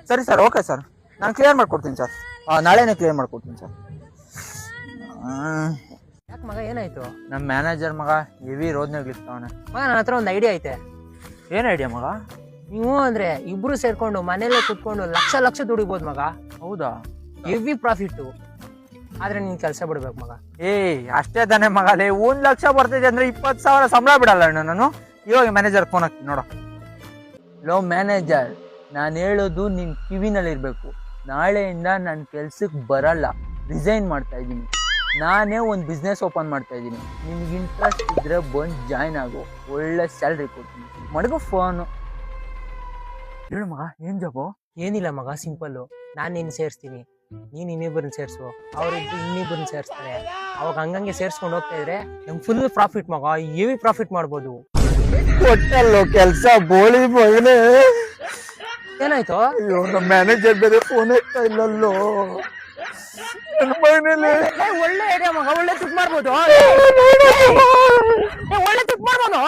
ಸರಿ sir, okay sir, ನಾನು clear ಮಾಡ್ಕೊಡ್ತೀನಿ ಸರ್. ನಾಳೆನೇ ಕ್ಲಿಯರ್ ಮಾಡ್ಕೊಡ್ತೀನಿ ಸರ್. ಯಾಕೆ ಮಗ ಏನಾಯ್ತು? ನಮ್ಮ ಮ್ಯಾನೇಜರ್ ಮಗ ಹೆವಿ ರೋದ್ನಾಗ್ಲಿರ್ತಾವನೆ. ಮಗ ನನ್ನ ಹತ್ರ ಒಂದು ಐಡಿಯಾ ಐತೆ. ಏನು ಐಡಿಯಾ ಮಗ? ನೀವು ಅಂದ್ರೆ ಇಬ್ರು ಸೇರ್ಕೊಂಡು ಮನೇಲೆ ಕುತ್ಕೊಂಡು ಲಕ್ಷ ಲಕ್ಷ ದುಡಿಬೋದು ಮಗ. ಹೌದಾ? Heavy profit. ಆದ್ರೆ ನೀನ್ ಕೆಲಸ ಬಿಡ್ಬೇಕು ಮಗ. ಅಷ್ಟೇ ತಾನೇ ಮಗ. 1,00,000 ಬರ್ತಿದೆ ಅಂದ್ರೆ 20,000 ಸಂಬಳ ಬಿಡಲ್ಲ ಅಣ್ಣ ನಾನು. ಇವಾಗ ಮ್ಯಾನೇಜರ್ ಫೋನ್ ಹಾಕ್ತೀನಿ ನೋಡು. ಲೋ ಮ್ಯಾನೇಜರ್, ನಾನು ಹೇಳೋದು ನಿನ್ ಕಿವಿನಲ್ಲಿ ಇರ್ಬೇಕು. ನಾಳೆಯಿಂದ ನಾನು ಕೆಲ್ಸಕ್ಕೆ ಬರಲ್ಲ, ರಿಸೈನ್ ಮಾಡ್ತಾ ಇದ್ದೀನಿ. ನಾನೇ ಒಂದು ಬಿಸ್ನೆಸ್ ಓಪನ್ ಮಾಡ್ತಾ ಇದ್ದೀನಿ. ನಿಮ್ಗೆ ಇಂಟ್ರೆಸ್ಟ್ ಇದ್ರೆ ಬಂದು ಜಾಯ್ನ್ ಆಗು, ಒಳ್ಳೆ ಸ್ಯಾಲ್ರಿ ಕೊಡ್ತೀನಿ. ಮಡಗು ಫೋನು. ಹೇಳು ಮಗ, ಏನ್ ಜಾಬು? ಏನಿಲ್ಲ ಮಗ, ಸಿಂಪಲ್ಲು. ನಾನು ನಿನ್ನ ಸೇರಿಸ್ತೀನಿ, ನೀನು ಇನ್ನಿಬ್ಬರನ್ನ ಸೇರಿಸು, ಅವ್ರಿದ್ದು ಇನ್ನಿಬ್ಬರನ್ನ ಸೇರಿಸ್ತಾರೆ. ಅವಾಗ ಹಂಗಂಗೆ ಸೇರಿಸ್ಕೊಂಡು ಹೋಗ್ತಾ ಇದ್ರೆ ನಮ್ಗೆ ಫುಲ್ ಪ್ರಾಫಿಟ್ ಮಗ, ಹೆವಿ ಪ್ರಾಫಿಟ್ ಮಾಡ್ಬೋದು. ಕೊಟ್ಟಲ್ಲೋ ಕೆಲ್ಸ ಬೋಳಿ ಮಗನೇ. ಏನಾಯ್ತು? ಅಯ್ಯೋ, ನಮ್ಮ ಮ್ಯಾನೇಜರ್ ಬೇರೆ ಫೋನ್ ಇರ್ತಾ ಇಲ್ಲಲ್ಲೋ ನನ್ನ ಮನೇಲಿ. ಒಳ್ಳೆ ಐಡಿಯಾ ಮಗ, ಒಳ್ಳೆ ದುಡ್ಡು ಮಾಡ್ಬೋದು, ಒಳ್ಳೆ ದುಡ್ಡು ಮಾಡ್ಬೋದು.